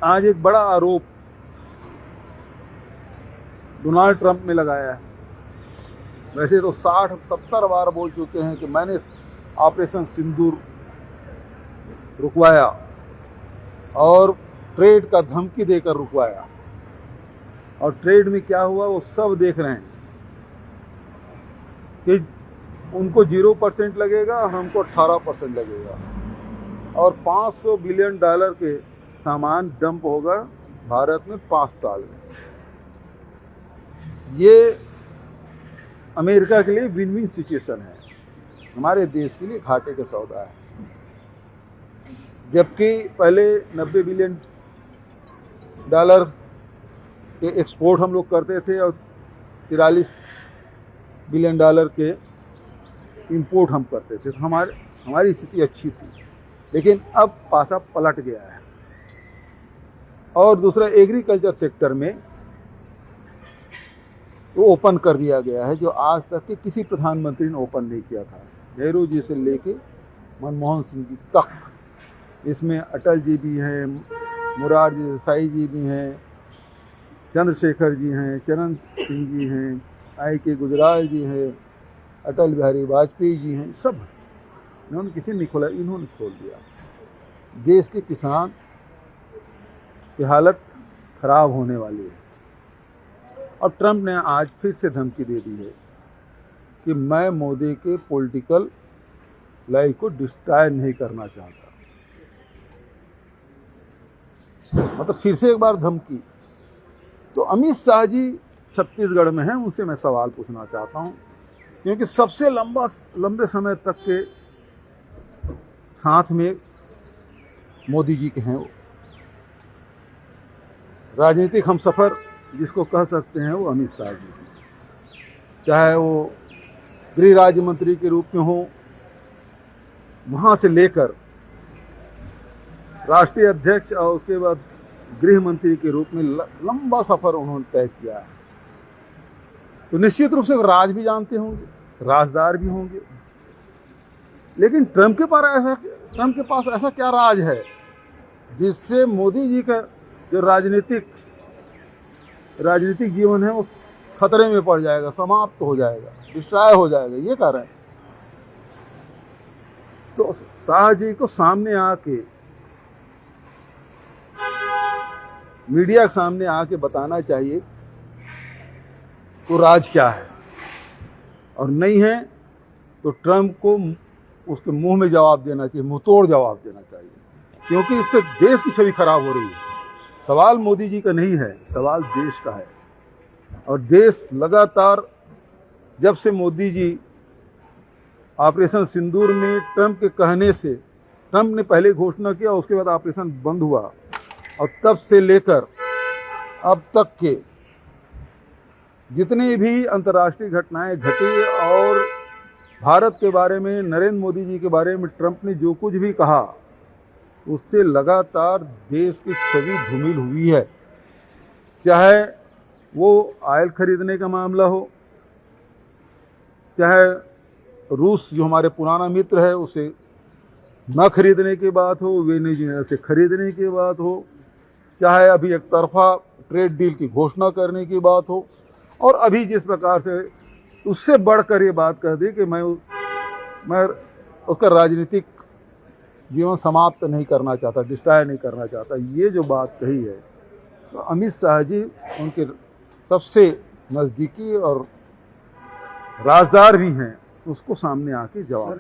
आज एक बड़ा आरोप डोनाल्ड ट्रंप ने लगाया है। वैसे तो 60-70 बार बोल चुके हैं कि मैंने ऑपरेशन सिंदूर रुकवाया और ट्रेड का धमकी देकर रुकवाया, और ट्रेड में क्या हुआ वो सब देख रहे हैं कि उनको 0% लगेगा, हमको 18% लगेगा, और $500 बिलियन के सामान डंप होगा भारत में 5 साल में। ये अमेरिका के लिए विन विन सिचुएशन है, हमारे देश के लिए घाटे का सौदा है। जबकि पहले $90 बिलियन के एक्सपोर्ट हम लोग करते थे और $43 बिलियन के इंपोर्ट हम करते थे, तो हमारी स्थिति अच्छी थी। लेकिन अब पासा पलट गया है। और दूसरा, एग्रीकल्चर सेक्टर में वो ओपन कर दिया गया है जो आज तक के किसी प्रधानमंत्री ने ओपन नहीं किया था, नेहरू जी से लेके मनमोहन सिंह जी तक। इसमें अटल जी भी हैं, मोरारजी देसाई जी भी हैं, चंद्रशेखर जी हैं, चरण सिंह जी हैं, I.K. गुजराल जी हैं, अटल बिहारी वाजपेयी जी हैं, सब इन्होंने किसी ने खोला, इन्होंने खोल दिया। देश के किसान की हालत खराब होने वाली है। और ट्रंप ने आज फिर से धमकी दे दी है कि मैं मोदी के पॉलिटिकल लाइफ को डिस्ट्रॉय नहीं करना चाहता। मतलब फिर से एक बार धमकी। तो अमित शाह जी छत्तीसगढ़ में हैं, उनसे मैं सवाल पूछना चाहता हूं, क्योंकि सबसे लंबे समय तक के साथ में मोदी जी के हैं वो। राजनीतिक हमसफर जिसको कह सकते हैं वो अमित शाह जी, चाहे वो गृह राज्य मंत्री के रूप में हो, वहाँ से लेकर राष्ट्रीय अध्यक्ष और उसके बाद गृह मंत्री के रूप में लंबा सफर उन्होंने तय किया है। तो निश्चित रूप से राज भी जानते होंगे, राजदार भी होंगे। लेकिन ट्रंप के पास ऐसा क्या राज है जिससे मोदी जी का जो राजनीतिक जीवन है वो खतरे में पड़ जाएगा, समाप्त हो जाएगा, डिस्ट्रॉय हो जाएगा, ये कह रहे हैं। तो शाह जी को सामने आके, मीडिया के सामने आके बताना चाहिए तो राज क्या है, और नहीं है तो ट्रंप को उसके मुंह में जवाब देना चाहिए, मुंहतोड़ जवाब देना चाहिए, क्योंकि इससे देश की छवि खराब हो रही है। सवाल मोदी जी का नहीं है, सवाल देश का है। और देश लगातार, जब से मोदी जी ऑपरेशन सिंदूर में ट्रंप के कहने से, ट्रंप ने पहले घोषणा किया, उसके बाद ऑपरेशन बंद हुआ, और तब से लेकर अब तक के जितनी भी अंतर्राष्ट्रीय घटनाएं घटी और भारत के बारे में, नरेंद्र मोदी जी के बारे में ट्रंप ने जो कुछ भी कहा, उससे लगातार देश की छवि धूमिल हुई है। चाहे वो ऑयल खरीदने का मामला हो, चाहे रूस जो हमारे पुराना मित्र है उसे न खरीदने की बात हो, वेनेजुएला से खरीदने की बात हो, चाहे अभी एक तरफा ट्रेड डील की घोषणा करने की बात हो, और अभी जिस प्रकार से उससे बढ़कर ये बात कह दी कि मैं उसका राजनीतिक जीवन समाप्त नहीं करना चाहता, डिस्ट्रॉय नहीं करना चाहता, ये जो बात कही है, तो अमित शाह जी उनके सबसे नज़दीकी और राजदार भी हैं, तो उसको सामने आके जवाब